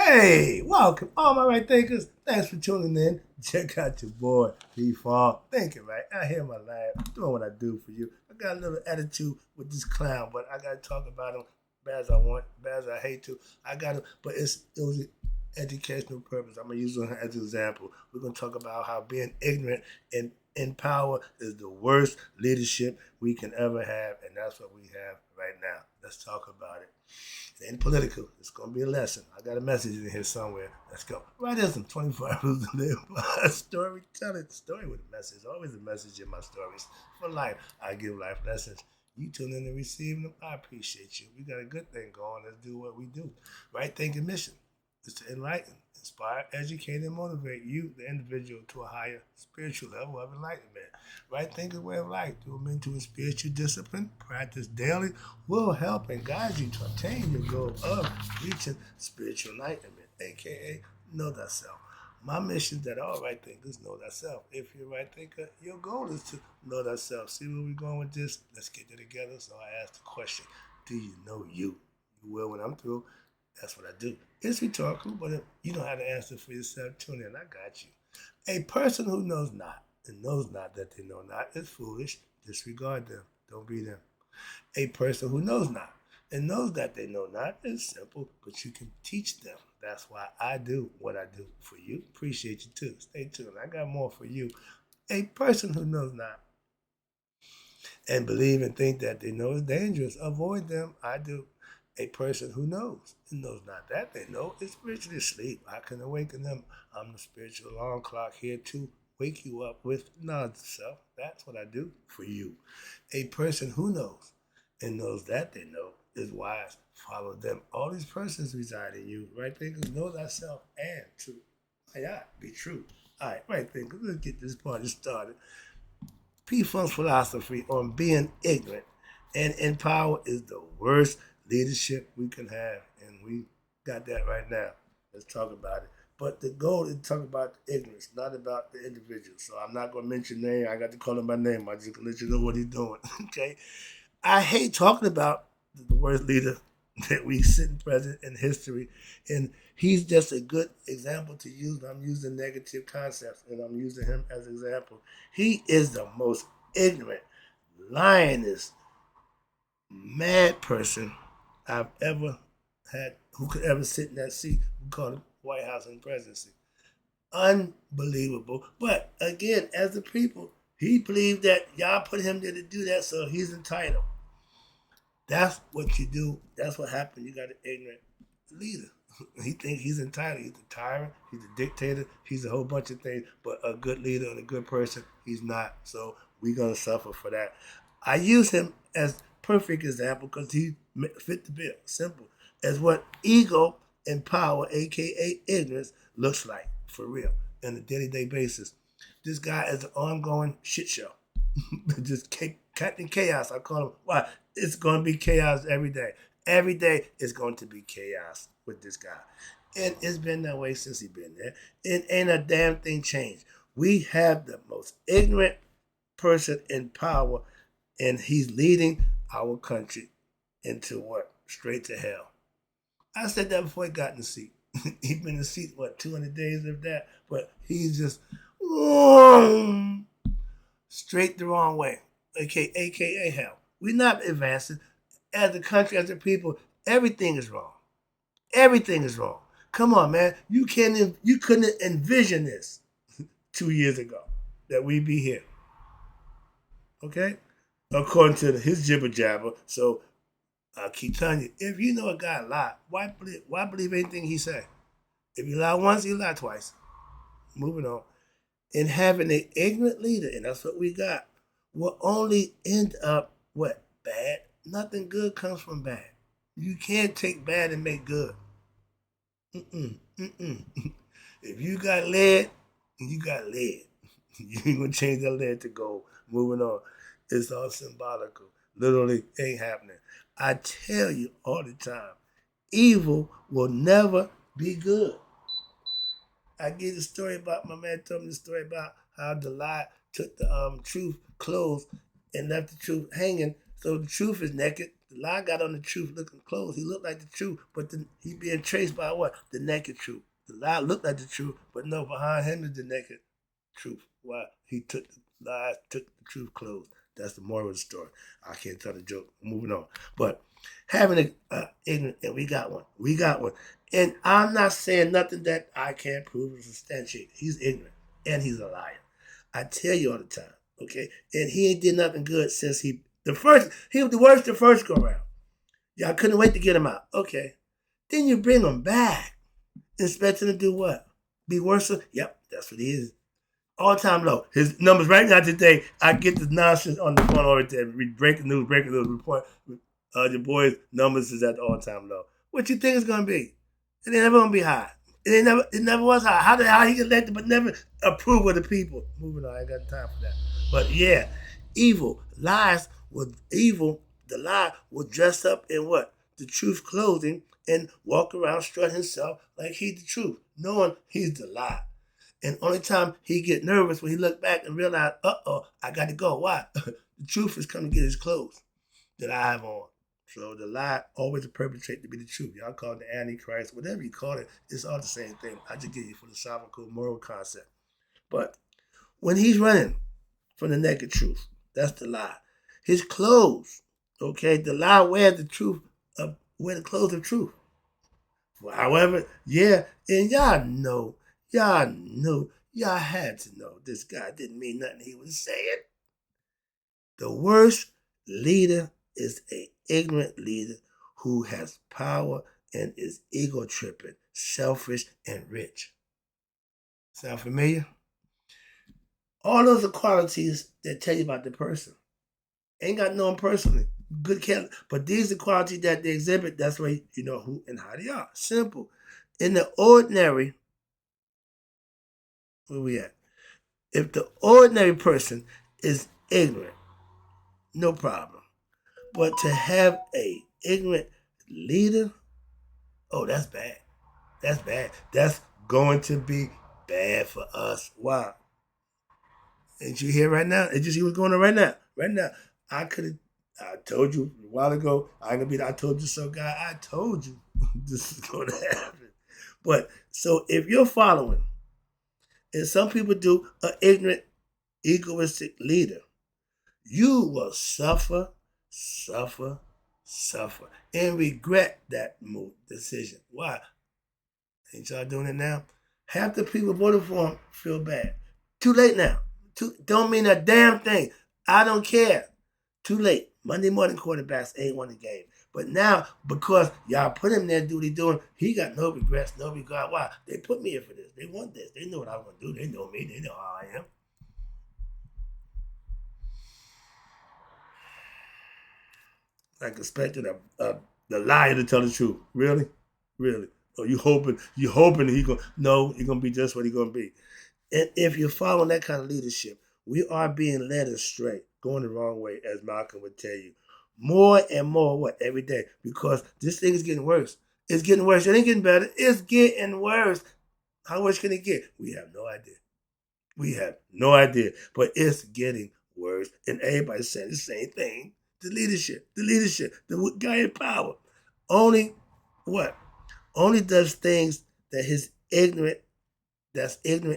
Hey, welcome, all my right thinkers. Thanks for tuning in. Check out your boy, P-Fall. Thinking right out here in my life, doing what I do for you. I got a little attitude with this clown, but I got to talk about him bad as I want, bad as I hate to. I got to, but it was an educational purpose. I'm going to use him as an example. We're going to talk about how being ignorant and in power is the worst leadership we can ever have, and that's what we have right now. Let's talk about it. It ain't political. It's going to be a lesson. I got a message in here somewhere. Let's go. Rightism, 24 hours to live by storytelling. Story with a message. Always a message in my stories. For life, I give life lessons. You tune in and receive them. I appreciate you. We got a good thing going. Let's do what we do. Right thinking mission is to enlighten, inspire, educate, and motivate you, the individual, to a higher spiritual level of enlightenment. Right thinking way of life through a mental and spiritual discipline, practice daily, will help and guide you to attain your goal of reaching spiritual enlightenment, aka know thyself. My mission is that all right thinkers know thyself. If you're a right thinker, your goal is to know thyself. See where we're going with this? Let's get it together. So I ask the question, do you know you? You will when I'm through. That's what I do. It's rhetorical, but if you don't have to answer for yourself, tune in. I got you. A person who knows not and knows not that they know not is foolish. Disregard them. Don't be them. A person who knows not and knows that they know not is simple, but you can teach them. That's why I do what I do for you. Appreciate you too. Stay tuned. I got more for you. A person who knows not and believe and think that they know is dangerous. Avoid them. I do. A person who knows and knows not that they know is spiritually asleep. I can awaken them. I'm the spiritual alarm clock here to wake you up with knowledge of self. That's what I do for you. A person who knows and knows that they know is wise. Follow them. All these persons reside in you. Right thinkers, know thyself and true. Be true. All right, right thinkers, let's get this party started. P. Funk's philosophy on being ignorant and in power is the worst leadership we can have, and we got that right now. Let's talk about it. But the goal is to talk about the ignorance, not about the individual. So I'm not going to mention name. I got to call him by name. I just going to let you know what he's doing. Okay. I hate talking about the worst leader that we sitting present in history, and he's just a good example to use. I'm using negative concepts, and I'm using him as an example. He is the most ignorant, lioness, mad person I've ever had who could ever sit in that seat. We call it White House and presidency. Unbelievable. But again, as a people, he believed that y'all put him there to do that, so he's entitled. That's what you do. That's what happened. You got an ignorant leader. He thinks he's entitled. He's a tyrant. He's a dictator. He's a whole bunch of things. But a good leader and a good person, he's not. So we're gonna suffer for that. I use him as perfect example because he fit the bill. Simple as what ego and power, aka ignorance, looks like for real on a day-to-day basis. This guy is an ongoing shit show. Just Captain Chaos. I call him. Why? It's going to be chaos every day. Every day is going to be chaos with this guy. And it's been that way since he's been there. And ain't a damn thing changed. We have the most ignorant person in power, and he's leading our country into what? Straight to hell. I said that before he got in the seat. He's been in the seat, what, 200 days of that? But he's just straight the wrong way, aka hell. We're not advancing as a country, as a people. Everything is wrong. Everything is wrong. Come on, man. You couldn't envision this 2 years ago that we'd be here. Okay, according to his jibber jabber. So I keep telling you, if you know a guy lie, why believe anything he say? If you lie once, you lie twice. Moving on. And having an ignorant leader, and that's what we got, will only end up what? Bad. Nothing good comes from bad. You can't take bad and make good. Mm-mm. If you got lead, you got lead. You ain't gonna change that lead to gold. Moving on. It's all symbolical. Literally ain't happening. I tell you all the time, evil will never be good. I gave the story about my man told me the story about how the lie took the truth clothes and left the truth hanging So the truth is naked. The lie got on the truth looking close. He looked like the truth, but then he being traced by what? The naked truth. The lie looked like the truth, but no, behind him is the naked truth. Why? He took the lies, took the truth clothes. That's the moral of the story. I can't tell the joke. Moving on. But having ignorant, and we got one. We got one. And I'm not saying nothing that I can't prove or substantiate. He's ignorant, and he's a liar. I tell you all the time, okay? And he ain't did nothing good since he was the worst the first go round. Y'all couldn't wait to get him out. Okay. Then you bring him back. Expect him to do what? Be worse? Yep, that's what he is. All-time low. His numbers right now today, I get the nonsense on the phone over there. Breaking news, report. Your boy's numbers is at the all-time low. What you think it's going to be? It ain't never going to be high. It never was high. How he elected but never approve of the people? Moving on, I ain't got time for that. But yeah, evil. Lies was evil. The lie was dressed up in what? The truth clothing and walk around strut himself like he's the truth, knowing he's the lie. And only time he get nervous when he look back and realize, I got to go. Why? The truth is coming to get his clothes that I have on. So the lie always perpetrate to be the truth. Y'all call it the Antichrist, whatever you call it, it's all the same thing. I just give you a philosophical, moral concept. But when he's running from the naked truth, that's the lie. His clothes, okay, the lie wears the truth wear the clothes of truth. Well, however, yeah, and y'all knew, y'all had to know this guy didn't mean nothing he was saying. The worst leader is an ignorant leader who has power and is ego tripping, selfish, and rich. Sound familiar? All those are qualities that tell you about the person. Ain't got to know them personally. Good character. But these are qualities that they exhibit. That's why you know who and how they are. Simple. In the ordinary, where we at? If the ordinary person is ignorant, no problem. But to have a ignorant leader, oh, that's bad. That's bad. That's going to be bad for us. Why? Ain't you here right now? Did you see what's going on right now? Right now, I told you a while ago, I ain't gonna be I told you so, guy. I told you this is gonna happen. But so if you're following, and some people do, an ignorant, egoistic leader, you will suffer, and regret that decision. Why? Ain't y'all doing it now? Half the people voted for him feel bad. Too late now. Don't mean a damn thing. I don't care. Too late. Monday morning quarterbacks ain't won the game. But now, because y'all put him there, do what he doing, he got no regrets, no regret. Why? They put me in for this. They want this. They know what I want to do. They know me. They know how I am. Like expecting the liar to tell the truth. Really? Really? Or you hoping he gonna be just what he gonna be. And if you're following that kind of leadership, we are being led astray, going the wrong way, as Malcolm would tell you. More and more, every day? Because this thing is getting worse. It's getting worse. It ain't getting better. It's getting worse. How worse can it get? We have no idea. We have no idea. But it's getting worse. And everybody's saying the same thing. The leadership, the guy in power. Only what? Only does things that's ignorant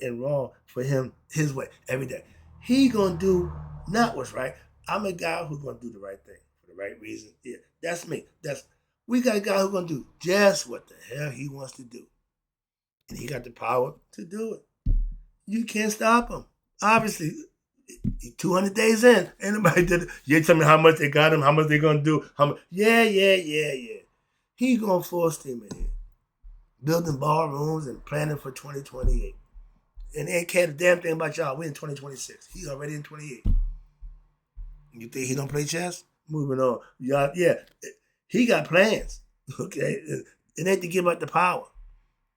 and wrong for him his way every day. He gonna do not what's right. I'm a guy who's gonna do the right thing for the right reason. Yeah, that's me. We got a guy who's gonna do just what the hell he wants to do. And he got the power to do it. You can't stop him. Obviously, 200 days in, ain't nobody did it. You tell me how much they got him, how much they gonna do. Yeah. He gonna force him in here. Building ballrooms and planning for 2028. And they ain't care a damn thing about y'all. We're in 2026. He's already in 28. You think he don't play chess? Moving on. Y'all, yeah. He got plans. Okay? It ain't to give up the power.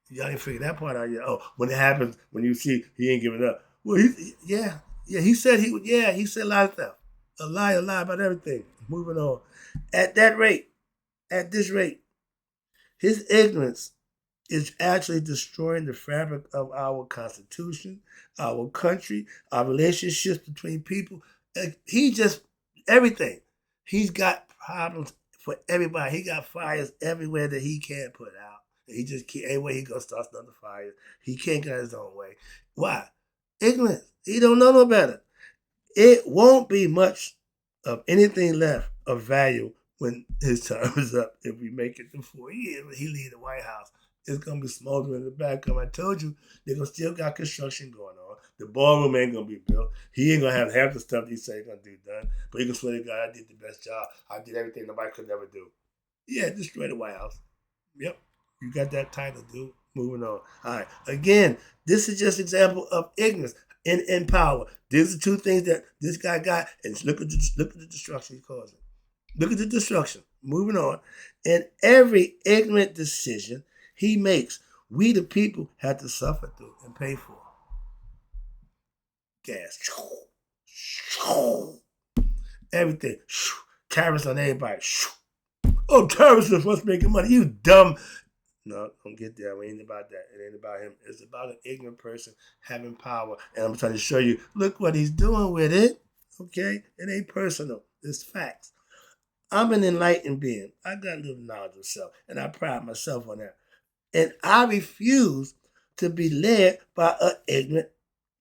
Y'all didn't figure that part out yet. Oh, when it happens, when you see he ain't giving up. Well, he said he said a lot of stuff. A lie about everything. Moving on. At this rate, his ignorance is actually destroying the fabric of our Constitution, our country, our relationships between people. Everything. He's got problems for everybody. He got fires everywhere that he can't put out. He just can't, anyway he goes starts another fire. He can't get his own way. Why? Ignorance. He don't know no better. It won't be much of anything left of value when his term is up. If we make it to 4 years, when he leave the White House, it's gonna be smoldering in the back. I told you they're gonna still got construction going on. The ballroom ain't gonna be built. He ain't gonna have half the stuff he say he's gonna do done. But he can swear to God, I did the best job. I did everything nobody could never do. Yeah, destroy the White House. Yep, you got that title, dude. Moving on. All right. Again, this is just an example of ignorance and power. These are two things that this guy got, and look at the destruction he causing. Look at the destruction. Moving on. And every ignorant decision he makes, we the people have to suffer through and pay for. Gas. Everything. Tariffs on everybody. Oh, tariffs are what's making money. You dumb. No, don't get there. It ain't about that. It ain't about him. It's about an ignorant person having power. And I'm trying to show you, look what he's doing with it. Okay? It ain't personal. It's facts. I'm an enlightened being. I got a little knowledge of self, and I pride myself on that. And I refuse to be led by an ignorant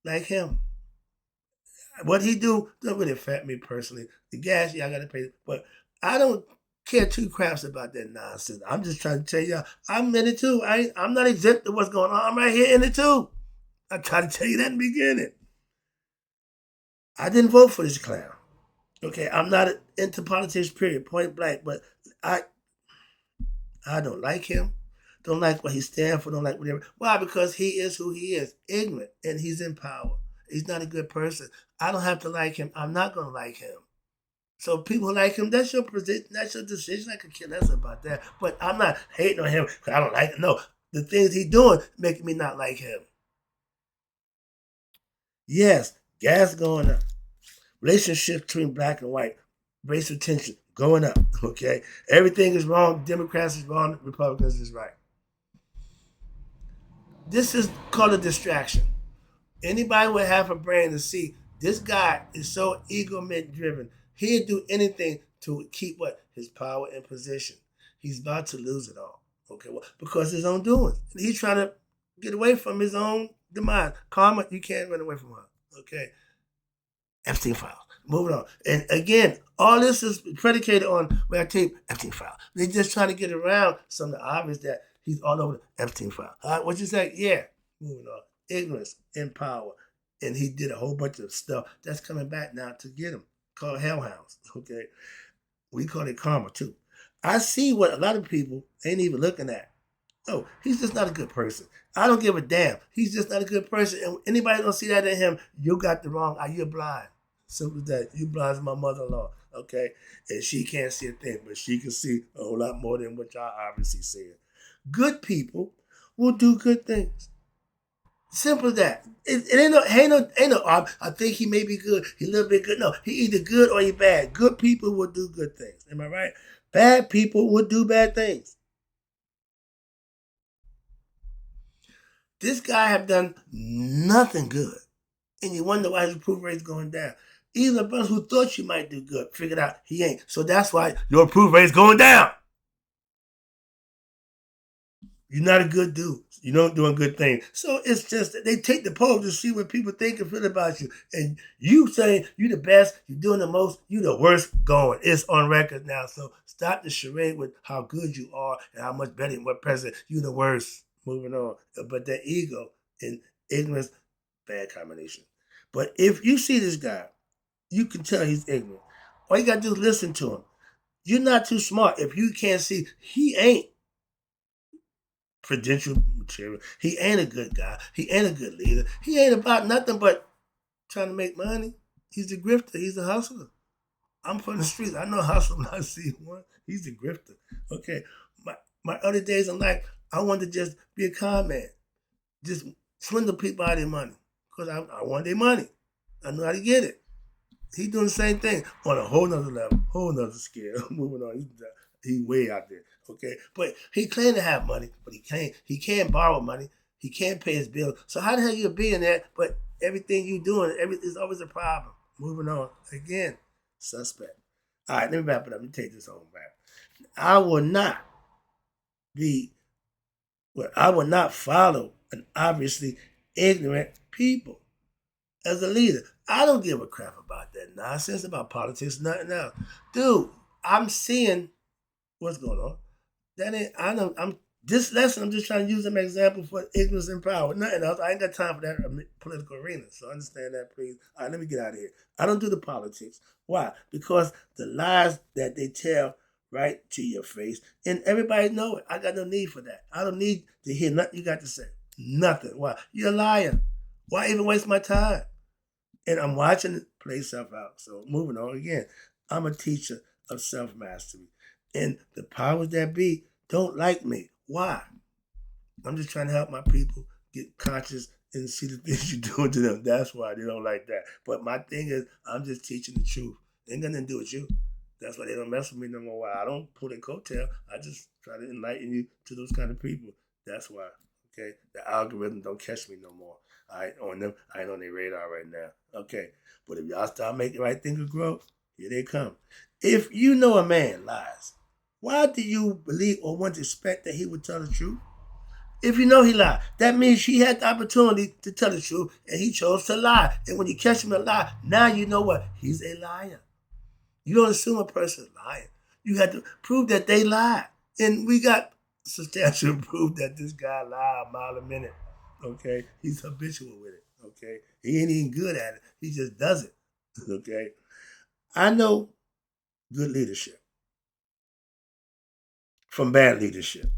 like him. What he do don't really affect me personally. The gas, yeah, I got to pay. But I don't care two craps about that nonsense. I'm just trying to tell y'all, I'm in it too. I'm not exempt to what's going on. I'm right here in it too. I tried to tell you that in the beginning. I didn't vote for this clown. Okay, I'm not into politics, period, point blank. But I don't like him. Don't like what he stands for. Don't like whatever. Why? Because he is who he is, ignorant, and he's in power. He's not a good person. I don't have to like him. I'm not going to like him. So people like him, that's your position, that's your decision. I could care less about that. But I'm not hating on him because I don't like him. No, the things he's doing make me not like him. Yes, gas going up. Relationship between black and white, racial tension going up. Okay, everything is wrong. Democrats is wrong. Republicans is right. This is called a distraction. Anybody with half a brain to see this guy is so ego-driven. Driven. He'd do anything to keep what? His power and position. He's about to lose it all. Okay, well, because his own doing. He's trying to get away from his own demise. Karma, you can't run away from her. Okay. Epstein files. Moving on. And again, all this is predicated on where I tape Epstein file. They're just trying to get around some of the obvious that he's all over the Epstein file. All right, what you say? Yeah. Moving on. Ignorance and power. And he did a whole bunch of stuff that's coming back now to get him. Called hellhounds. Okay. We call it karma too. I see what a lot of people ain't even looking at. Oh, he's just not a good person. I don't give a damn. He's just not a good person. And anybody don't see that in him, you got the wrong eye. You're blind. Simple as that. You blind as my mother-in-law. Okay? And she can't see a thing, but she can see a whole lot more than what y'all obviously seeing. Good people will do good things. Simple as that. It ain't no. I think he may be good. He a little bit good. No, he either good or he bad. Good people will do good things. Am I right? Bad people will do bad things. This guy have done nothing good, and you wonder why his approval rate's going down. Even the person who thought you might do good figured out he ain't. So that's why your approval rate's going down. You're not a good dude. You don't doing good things. So it's just that they take the poll to see what people think and feel about you. And you saying you the best, you're doing the most, you the worst going. It's on record now. So stop the charade with how good you are and how much better than what president. You the worst. Moving on. But that ego and ignorance, bad combination. But if you see this guy, you can tell he's ignorant. All you got to do is listen to him. You're not too smart. If you can't see, he ain't credential material. He ain't a good guy. He ain't a good leader. He ain't about nothing but trying to make money. He's a grifter. He's a hustler. I'm from the streets. I know hustle when I see one. He's a grifter. Okay. My other days in life, I wanted to just be a con man. Just swindle people out of their money. Because I want their money. I know how to get it. He's doing the same thing on a whole nother level, whole nother scale. Moving on. He's way out there. Okay. But he claimed to have money, but he can't borrow money. He can't pay his bills. So how the hell you a billionaire, but everything you doing, is always a problem. Moving on. Again, suspect. All right, let me wrap it up. Let me take this home back. I will not be, well, I will not follow an obviously ignorant people as a leader. I don't give a crap about that nonsense about politics, nothing else. Dude, I'm seeing what's going on. That ain't, I don't, I'm, this lesson, I'm just trying to use them as an example for ignorance and power. Nothing else. I ain't got time for that political arena. So understand that, please. All right, let me get out of here. I don't do the politics. Why? Because the lies that they tell right to your face, and everybody know it. I got no need for that. I don't need to hear nothing you got to say. Nothing. Why? You're a liar. Why even waste my time? And I'm watching it play stuff out. So moving on again, I'm a teacher of self-mastery. And the powers that be don't like me. Why? I'm just trying to help my people get conscious and see the things you're doing to them. That's why they don't like that. But my thing is, I'm just teaching the truth. It ain't got nothing to do with you. That's why they don't mess with me no more. Why? I don't pull their coattail. I just try to enlighten you to those kind of people. That's why. Okay? The algorithm don't catch me no more. I ain't on them. I ain't on their radar right now. Okay. But if y'all start making the right things grow, here they come. If you know a man lies, why do you believe or want to expect that he would tell the truth? If you know he lied, that means he had the opportunity to tell the truth and he chose to lie. And when you catch him a lie, now you know what? He's a liar. You don't assume a person's lying. You have to prove that they lied. And we got substantial proof that this guy lied a mile a minute. Okay? He's habitual with it. Okay? He ain't even good at it. He just does it. Okay? I know good leadership from bad leadership.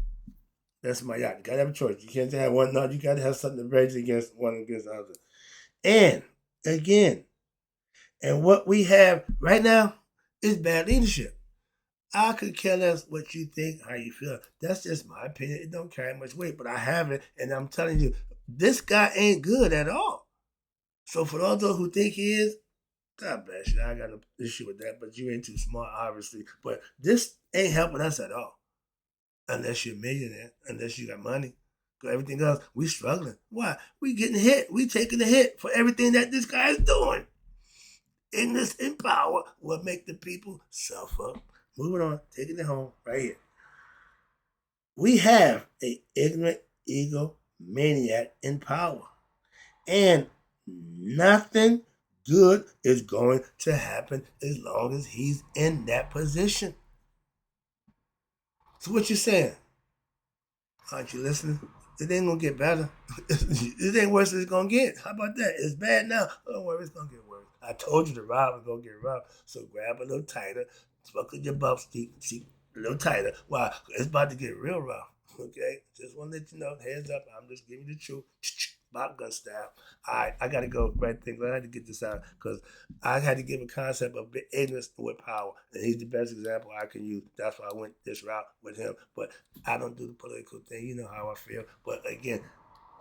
That's my yacht. You gotta have a choice. You can't have one. No, you gotta have something to rage against one against the other. And again, and what we have right now is bad leadership. I could care less what you think, how you feel. That's just my opinion. It don't carry much weight, but I have it, and I'm telling you, this guy ain't good at all. So for all those who think he is, God bless you. I got no issue with that, but you ain't too smart, obviously. But this ain't helping us at all. Unless you're a millionaire, unless you got money. Because everything else, we struggling. Why? We getting hit. We taking the hit for everything that this guy is doing. Ignorance and power will make the people suffer. Moving on, taking it home right here. We have a ignorant ego maniac in power. And nothing good is going to happen as long as he's in that position. So what you saying? Aren't you listening? It ain't gonna get better. It ain't worse than it's gonna get. How about that? It's bad now. Don't worry, it's gonna get worse. I told you the ride was gonna get rough. So grab a little tighter, buckle your bump seat a little tighter. Why? It's about to get real rough. Okay? Just wanna let you know, heads up, I'm just giving you the truth. Shotgun style. All right, I gotta go. Right thing. I had to get this out because I had to give a concept of ignorance with power, and he's the best example I can use. That's why I went this route with him. But I don't do the political thing. You know how I feel. But again,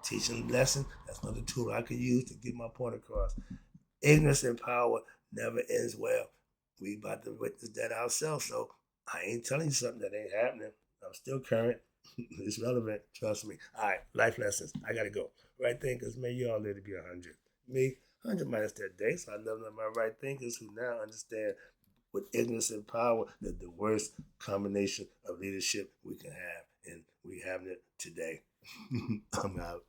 teaching lesson. That's another tool I can use to get my point across. Ignorance and power never ends well. We about to witness that ourselves. So I ain't telling you something that ain't happening. I'm still current. It's relevant. Trust me. All right, life lessons. I gotta go. Right thinkers, may you all live to be 100. Me, 100 minus that day. So I love my right thinkers who now understand with ignorance and power that the worst combination of leadership we can have. And we having it today. I'm out.